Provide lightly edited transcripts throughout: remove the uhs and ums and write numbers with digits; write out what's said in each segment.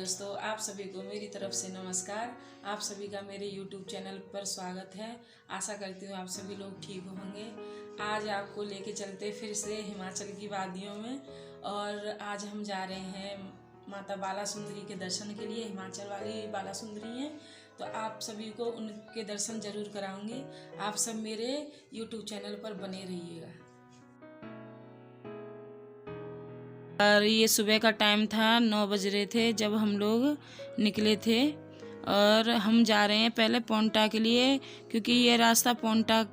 दोस्तों, आप सभी को मेरी तरफ से नमस्कार। आप सभी का मेरे YouTube चैनल पर स्वागत है। आशा करती हूँ आप सभी लोग ठीक होंगे। आज आपको लेके चलते फिर से हिमाचल की वादियों में, और आज हम जा रहे हैं माता बाला सुंदरी के दर्शन के लिए। हिमाचल वाली बाला सुंदरी हैं, तो आप सभी को उनके दर्शन जरूर कराऊंगी। आप सब मेरे YouTube चैनल पर बने रहिएगा। और ये सुबह का टाइम था, 9 बज रहे थे जब हम लोग निकले थे। और हम जा रहे हैं पहले पोंटा के लिए, क्योंकि ये रास्ता पोंटा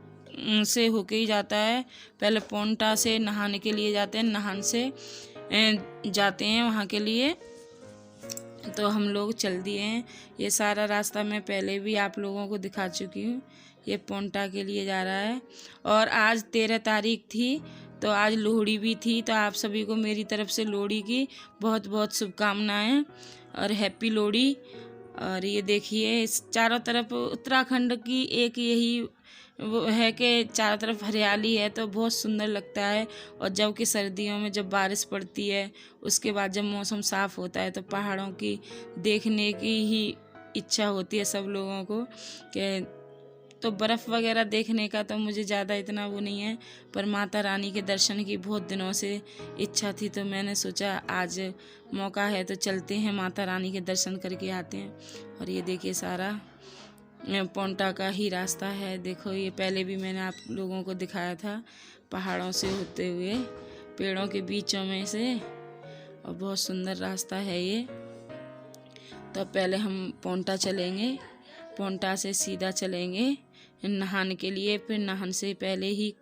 से होके ही जाता है। पहले पोंटा से नहाने के लिए जाते हैं, नहान से जाते हैं वहाँ के लिए। तो हम लोग चल दिए हैं। ये सारा रास्ता मैं पहले भी आप लोगों को दिखा चुकी हूँ। ये पोंटा के लिए जा रहा है। और आज 13 तारीख थी, तो आज लोहड़ी भी थी। तो आप सभी को मेरी तरफ से लोहड़ी की बहुत बहुत शुभकामनाएं और हैप्पी लोहड़ी। और ये देखिए, इस चारों तरफ उत्तराखंड की एक यही वो है कि चारों तरफ हरियाली है, तो बहुत सुंदर लगता है। और जब कि सर्दियों में जब बारिश पड़ती है, उसके बाद जब मौसम साफ़ होता है, तो पहाड़ों की देखने की ही इच्छा होती है सब लोगों को। कि तो बर्फ़ वगैरह देखने का तो मुझे ज़्यादा इतना वो नहीं है, पर माता रानी के दर्शन की बहुत दिनों से इच्छा थी। तो मैंने सोचा आज मौका है तो चलते हैं, माता रानी के दर्शन करके आते हैं। और ये देखिए सारा पोंटा का ही रास्ता है। देखो, ये पहले भी मैंने आप लोगों को दिखाया था, पहाड़ों से होते हुए पेड़ों के बीचों में से, और बहुत सुंदर रास्ता है ये। तो पहले हम पोंटा चलेंगे, पोंटा से सीधा चलेंगे नहाने के लिए। फिर नहाने से पहले ही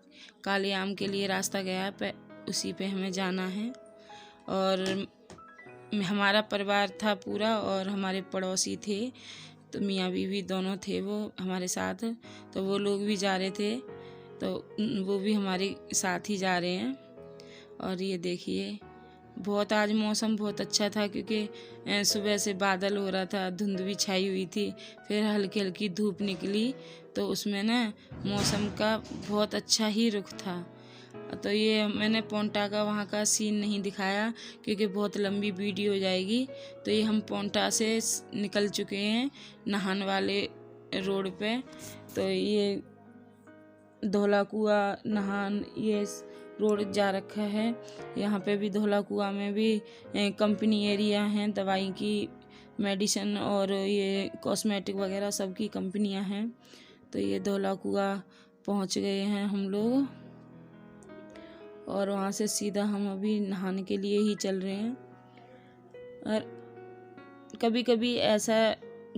काले आम के लिए रास्ता गया है, उसी पे हमें जाना है। और हमारा परिवार था पूरा, और हमारे पड़ोसी थे, तो मियाँ बीवी दोनों थे वो हमारे साथ। तो वो लोग भी जा रहे थे, तो वो भी हमारे साथ ही जा रहे हैं। और ये देखिए, बहुत आज मौसम बहुत अच्छा था, क्योंकि सुबह से बादल हो रहा था, धुंध भी छाई हुई थी, फिर हल्की हल्की धूप निकली, तो उसमें ना मौसम का बहुत अच्छा ही रुख था। तो ये मैंने पोंटा का वहाँ का सीन नहीं दिखाया, क्योंकि बहुत लंबी वीडियो हो जाएगी। तो ये हम पोंटा से निकल चुके हैं नहान वाले रोड पे। तो ये धौला कुआं नहान ये रोड जा रखा है। यहाँ पे भी धौला कुआं में भी कंपनी एरिया हैं, दवाई की, मेडिसिन और ये कॉस्मेटिक वगैरह सब की कंपनियां हैं। तो ये धौला कुआं पहुँच गए हैं हम लोग, और वहाँ से सीधा हम अभी नहाने के लिए ही चल रहे हैं। और कभी कभी ऐसा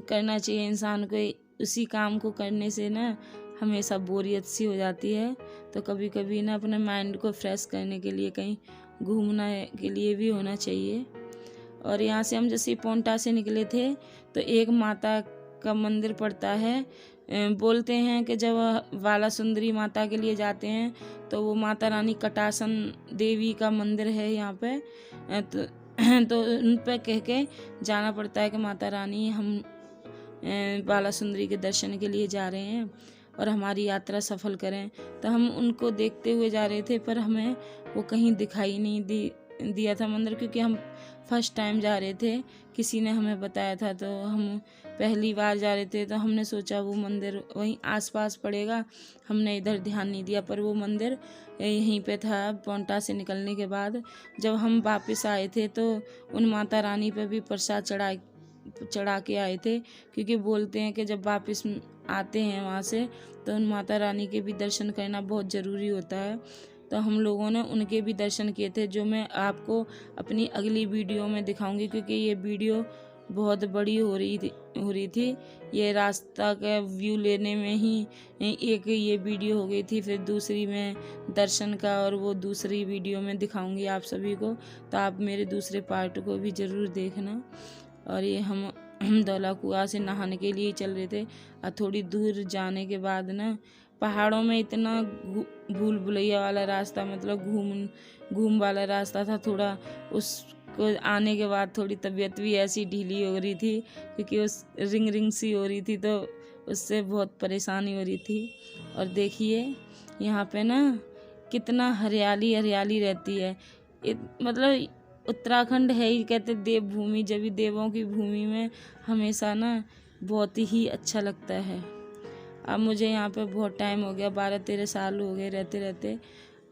करना चाहिए इंसान को, उसी काम को करने से ना हमेशा बोरियत सी हो जाती है। तो कभी कभी ना अपने माइंड को फ्रेश करने के लिए कहीं घूमना के लिए भी होना चाहिए। और यहाँ से हम जैसे पोंटा से निकले थे, तो एक माता का मंदिर पड़ता है। बोलते हैं कि जब बाला सुंदरी माता के लिए जाते हैं, तो वो माता रानी कटासन देवी का मंदिर है यहाँ पे। तो उन पर कह के जाना पड़ता है कि माता रानी, हम बाला सुंदरी के दर्शन के लिए जा रहे हैं और हमारी यात्रा सफल करें। तो हम उनको देखते हुए जा रहे थे, पर हमें वो कहीं दिखाई नहीं दिया था मंदिर, क्योंकि हम फर्स्ट टाइम जा रहे थे। किसी ने हमें बताया था, तो हम पहली बार जा रहे थे, तो हमने सोचा वो मंदिर वहीं आसपास पड़ेगा, हमने इधर ध्यान नहीं दिया। पर वो मंदिर यहीं पे था। पोंटा से निकलने के बाद जब हम वापस आए थे, तो उन माता रानी पे भी प्रसाद चढ़ा के आए थे, क्योंकि बोलते हैं कि जब वापस आते हैं वहाँ से, तो उन माता रानी के भी दर्शन करना बहुत ज़रूरी होता है। तो हम लोगों ने उनके भी दर्शन किए थे, जो मैं आपको अपनी अगली वीडियो में दिखाऊंगी, क्योंकि ये वीडियो बहुत बड़ी हो रही थी। ये रास्ता का व्यू लेने में ही एक ये वीडियो हो गई थी, फिर दूसरी में दर्शन का, और वो दूसरी वीडियो में दिखाऊंगी आप सभी को। तो आप मेरे दूसरे पार्ट को भी ज़रूर देखना। और ये हम धौला कुआं से नहाने के लिए चल रहे थे, और थोड़ी दूर जाने के बाद ना पहाड़ों में इतना भूल भुलैया वाला रास्ता, मतलब घूम वाला रास्ता था थोड़ा। उसको आने के बाद थोड़ी तबीयत भी ऐसी ढीली हो रही थी, क्योंकि उस रिंग सी हो रही थी, तो उससे बहुत परेशानी हो रही थी। और देखिए यहाँ पे ना कितना हरियाली हरियाली रहती है। मतलब उत्तराखंड है ही कहते देवभूमि, जब भी देवों की भूमि में हमेशा ना बहुत ही अच्छा लगता है। अब मुझे यहाँ पे बहुत टाइम हो गया, 12-13 साल हो गए रहते रहते,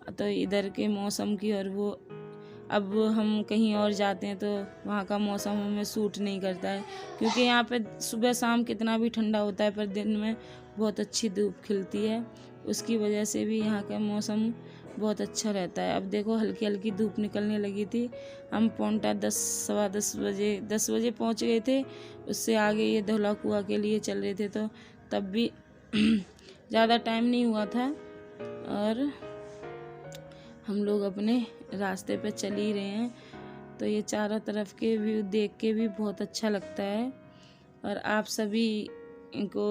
तो इधर के मौसम की और वो अब हम कहीं और जाते हैं तो वहाँ का मौसम हमें सूट नहीं करता है, क्योंकि यहाँ पे सुबह शाम कितना भी ठंडा होता है पर दिन में बहुत अच्छी धूप खिलती है, उसकी वजह से भी यहाँ का मौसम बहुत अच्छा रहता है। अब देखो हल्की हल्की धूप निकलने लगी थी, हम पौंटा 10 बजे पहुँच गए थे। उससे आगे ये धौला कुआं के लिए चल रहे थे, तो तब भी ज़्यादा टाइम नहीं हुआ था और हम लोग अपने रास्ते पे चल ही रहे हैं। तो ये चारों तरफ के व्यू देख के भी बहुत अच्छा लगता है और आप सभी इनको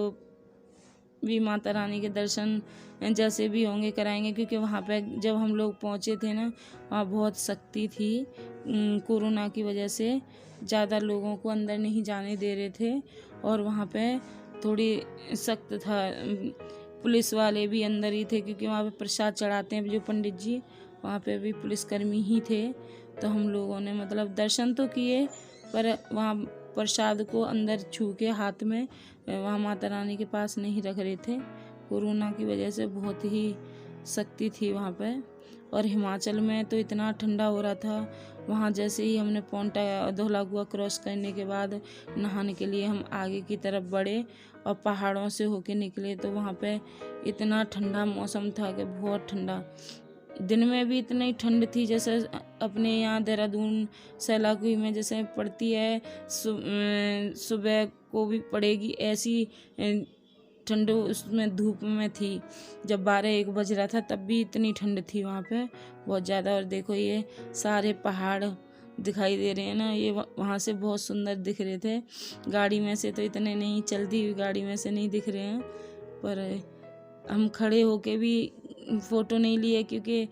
भी माता रानी के दर्शन जैसे भी होंगे कराएंगे, क्योंकि वहाँ पे जब हम लोग पहुँचे थे ना, वहाँ बहुत सख्ती थी। कोरोना की वजह से ज़्यादा लोगों को अंदर नहीं जाने दे रहे थे और वहाँ पे थोड़ी सख्त था। पुलिस वाले भी अंदर ही थे, क्योंकि वहाँ पे प्रसाद चढ़ाते हैं जो पंडित जी, वहाँ पे भी पुलिसकर्मी ही थे। तो हम लोगों ने मतलब दर्शन तो किए, पर वहाँ प्रसाद को अंदर छू के हाथ में वहाँ माता रानी के पास नहीं रख रहे थे। कोरोना की वजह से बहुत ही सख्ती थी वहाँ पे। और हिमाचल में तो इतना ठंडा हो रहा था, वहाँ जैसे ही हमने पौंटा धौला कुआं क्रॉस करने के बाद नहाने के लिए हम आगे की तरफ बढ़े और पहाड़ों से होके निकले, तो वहाँ पे इतना ठंडा मौसम था कि बहुत ठंडा। दिन में भी इतनी ठंड थी जैसे अपने यहाँ देहरादून सैलाकुई में जैसे पड़ती है, सुबह को भी पड़ेगी, ऐसी ठंड उसमें धूप में थी। जब 12-1 बज रहा था तब भी इतनी ठंड थी वहाँ पे बहुत ज़्यादा। और देखो ये सारे पहाड़ दिखाई दे रहे हैं ना, ये वहाँ से बहुत सुंदर दिख रहे थे। गाड़ी में से तो इतने नहीं, चलती हुई गाड़ी में से नहीं दिख रहे हैं, पर हम खड़े होके भी फ़ोटो नहीं लिए, क्योंकि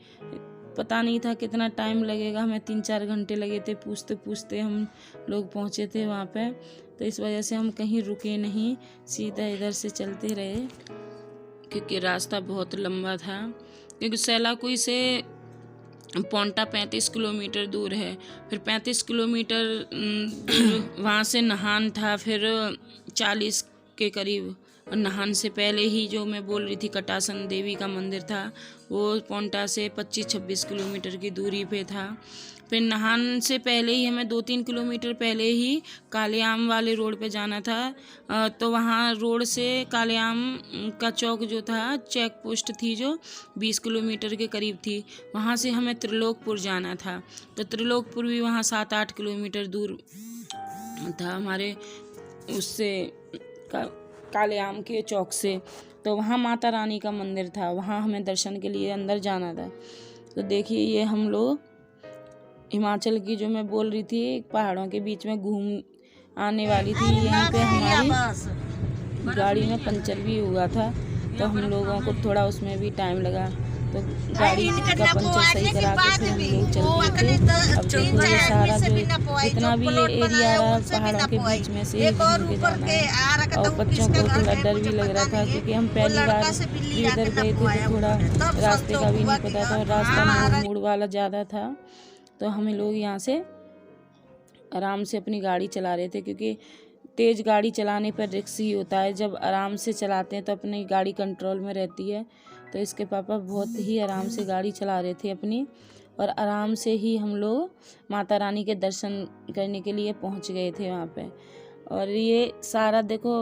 पता नहीं था कितना टाइम लगेगा। हमें 3-4 घंटे लगे थे, पूछते पूछते हम लोग पहुँचे थे वहाँ पे। तो इस वजह से हम कहीं रुके नहीं, सीधा इधर से चलते रहे, क्योंकि रास्ता बहुत लंबा था। क्योंकि सैलाकुई से पौंटा 35 किलोमीटर दूर है, फिर 35 किलोमीटर दूर वहाँ से नहान था, फिर 40 के करीब। और नहान से पहले ही जो मैं बोल रही थी कटासन देवी का मंदिर था, वो पौंटा से 25-26 किलोमीटर की दूरी पे था। फिर नहान से पहले ही हमें 2-3 किलोमीटर पहले ही कालेआम वाले रोड पे जाना था। तो वहाँ रोड से कालेआम का चौक जो था, चेक पोस्ट थी जो 20 किलोमीटर के करीब थी, वहाँ से हमें त्रिलोकपुर जाना था। तो त्रिलोकपुर भी वहाँ 7-8 किलोमीटर दूर था हमारे उससे कालेआम के चौक से। तो वहाँ माता रानी का मंदिर था, वहाँ हमें दर्शन के लिए अंदर जाना था। तो देखिए ये हम लोग हिमाचल की जो मैं बोल रही थी पहाड़ों के बीच में घूम आने वाली थी, यहाँ पे हमारी गाड़ी में पंचर भी हुआ था, तो हम लोगों को थोड़ा उसमें भी टाइम लगा। तो गाड़ी का पंचर सही करा के फिर हम लोग चल दिए थे। अब देखो ये सारा जो जितना भी ये एरिया रहा पहाड़ों के बीच में से ही घूम के जाना है। और बच्चों को थोड़ा डर भी लग रहा था, क्योंकि हम पहली बार इधर गए थे तो थोड़ा रास्ते का भी नहीं पता था, और रास्ता मोड़ वाला ज़्यादा था। तो हमें लोग यहाँ से आराम से अपनी गाड़ी चला रहे थे, क्योंकि तेज़ गाड़ी चलाने पर रिस्क ही होता है। जब आराम से चलाते हैं तो अपनी गाड़ी कंट्रोल में रहती है। तो इसके पापा बहुत ही आराम से गाड़ी चला रहे थे अपनी, और आराम से ही हम लोग माता रानी के दर्शन करने के लिए पहुँच गए थे वहाँ पे। और ये सारा देखो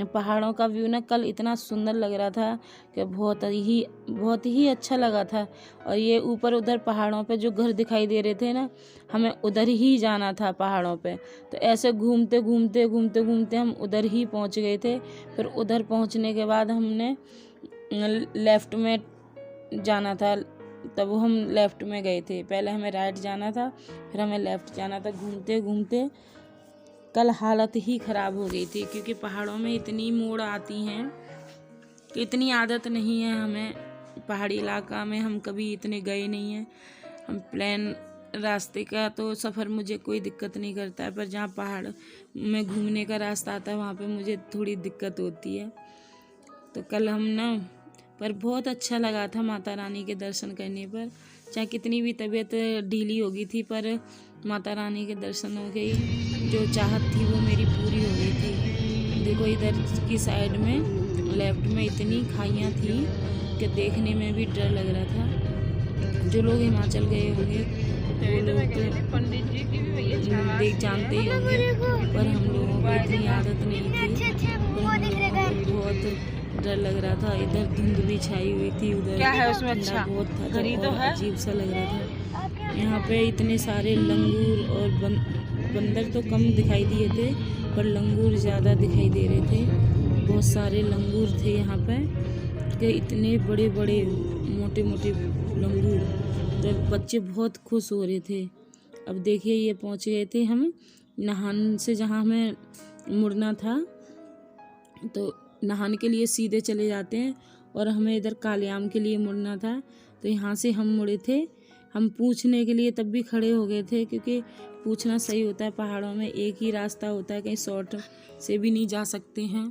पहाड़ों का व्यू ना कल इतना सुंदर लग रहा था कि बहुत ही अच्छा लगा था। और ये ऊपर उधर पहाड़ों पे जो घर दिखाई दे रहे थे ना, हमें उधर ही जाना था पहाड़ों पे। तो ऐसे घूमते घूमते घूमते घूमते हम उधर ही पहुंच गए थे। फिर उधर पहुंचने के बाद हमने लेफ़्ट में जाना था, तब हम लेफ़्ट में गए थे। पहले हमें राइट जाना था, फिर हमें लेफ़्ट जाना था। घूमते घूमते कल हालत ही ख़राब हो गई थी, क्योंकि पहाड़ों में इतनी मोड़ आती हैं कि इतनी आदत नहीं है हमें। पहाड़ी इलाका में हम कभी इतने गए नहीं हैं। हम प्लेन रास्ते का तो सफ़र मुझे कोई दिक्कत नहीं करता है, पर जहाँ पहाड़ में घूमने का रास्ता आता है वहाँ पे मुझे थोड़ी दिक्कत होती है। तो कल हम ना पर बहुत अच्छा लगा था माता रानी के दर्शन करने पर। चाहे कितनी भी तबीयत ढीली हो गई थी, पर माता रानी के दर्शनों की जो चाहत थी वो मेरी पूरी हो गई थी। देखो इधर की साइड में लेफ्ट में इतनी खाइयाँ थी कि देखने में भी डर लग रहा था। जो लोग हिमाचल गए होंगे वो लोग तो देख जानते ही होंगे, पर हम लोगों को इतनी आदत नहीं थी। पर हम लोगों को बहुत डर लग रहा था। इधर धुंध भी छाई हुई थी, उधर क्या है उसमें? ठंडा अच्छा बहुत था तो और है। अजीब सा लग रहा था। यहाँ पे इतने सारे लंगूर और बंदर तो कम दिखाई दिए थे, पर लंगूर ज़्यादा दिखाई दे रहे थे। बहुत सारे लंगूर थे यहाँ पे कि इतने बड़े बड़े मोटे मोटे लंगूर, तो बच्चे बहुत खुश हो रहे थे। अब देखिए ये पहुँच गए थे हम नहान से, जहाँ हमें मुड़ना था। तो नहाने के लिए सीधे चले जाते हैं और हमें इधर कालियाम के लिए मुड़ना था, तो यहाँ से हम मुड़े थे। हम पूछने के लिए तब भी खड़े हो गए थे, क्योंकि पूछना सही होता है। पहाड़ों में एक ही रास्ता होता है, कहीं शॉर्ट से भी नहीं जा सकते हैं।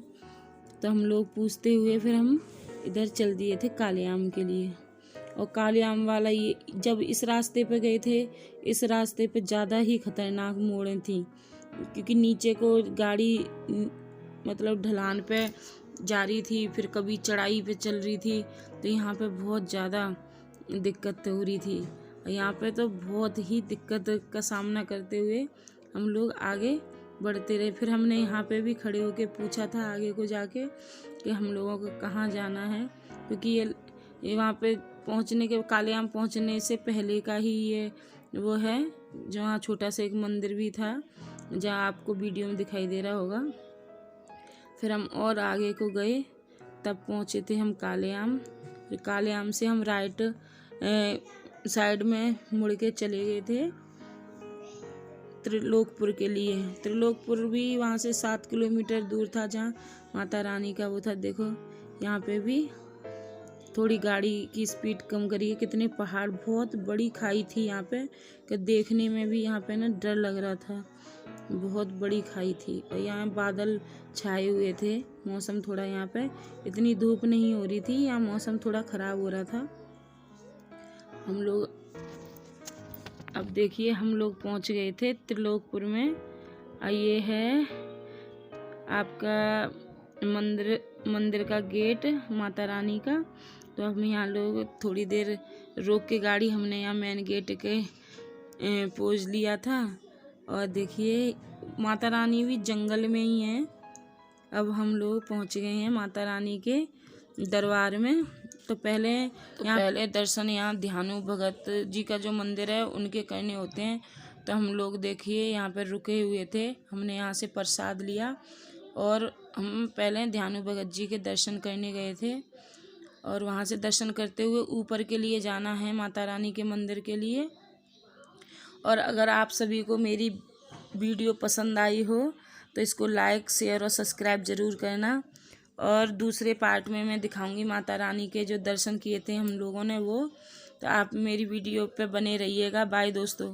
तो हम लोग पूछते हुए फिर हम इधर चल दिए थे कालियाम के लिए। और कालियाम वाला ये, जब इस रास्ते पे गए थे, इस रास्ते पे ज़्यादा ही खतरनाक मोड़ें थी, क्योंकि नीचे को गाड़ी मतलब ढलान पे जा रही थी, फिर कभी चढ़ाई पे चल रही थी, तो यहाँ पे बहुत ज़्यादा दिक्कत हो रही थी। यहाँ पे तो बहुत ही दिक्कत का सामना करते हुए हम लोग आगे बढ़ते रहे। फिर हमने यहाँ पे भी खड़े होके पूछा था आगे को जाके कि हम लोगों को कहाँ जाना है, क्योंकि ये वहाँ पे पहुँचने के, कालियाम पहुँचने से पहले का ही ये वो है, जहाँ छोटा सा एक मंदिर भी था, जहाँ आपको वीडियो में दिखाई दे रहा होगा। फिर हम और आगे को गए, तब पहुँचे थे हम कालियाम। फिर कालियाम से हम राइट साइड में मुड़ के चले गए थे त्रिलोकपुर के लिए। त्रिलोकपुर भी वहाँ से 7 किलोमीटर दूर था, जहाँ माता रानी का वो था। देखो यहाँ पे भी थोड़ी गाड़ी की स्पीड कम करिए। कितने पहाड़, बहुत बड़ी खाई थी यहाँ पे कि देखने में भी यहाँ पे ना डर लग रहा था। बहुत बड़ी खाई थी और यहाँ बादल छाए हुए थे। मौसम थोड़ा यहाँ पे इतनी धूप नहीं हो रही थी, यहाँ मौसम थोड़ा ख़राब हो रहा था। हम लोग अब देखिए हम लोग पहुँच गए थे त्रिलोकपुर में। ये है आपका मंदिर का गेट माता रानी का। तो हम यहाँ लोग थोड़ी देर रोक के गाड़ी, हमने यहाँ मेन गेट के पोज लिया था। और देखिए माता रानी भी जंगल में ही है। अब हम लोग पहुँच गए हैं माता रानी के दरबार में। तो पहले दर्शन यहाँ ध्यानु भगत जी का जो मंदिर है उनके करने होते हैं। तो हम लोग देखिए यहाँ पर रुके हुए थे, हमने यहाँ से प्रसाद लिया और हम पहले ध्यानु भगत जी के दर्शन करने गए थे। और वहाँ से दर्शन करते हुए ऊपर के लिए जाना है माता रानी के मंदिर के लिए। और अगर आप सभी को मेरी वीडियो पसंद आई हो तो इसको लाइक, शेयर और सब्सक्राइब ज़रूर करना। और दूसरे पार्ट में मैं दिखाऊंगी माता रानी के जो दर्शन किए थे हम लोगों ने वो। तो आप मेरी वीडियो पे बने रहिएगा। बाय दोस्तों।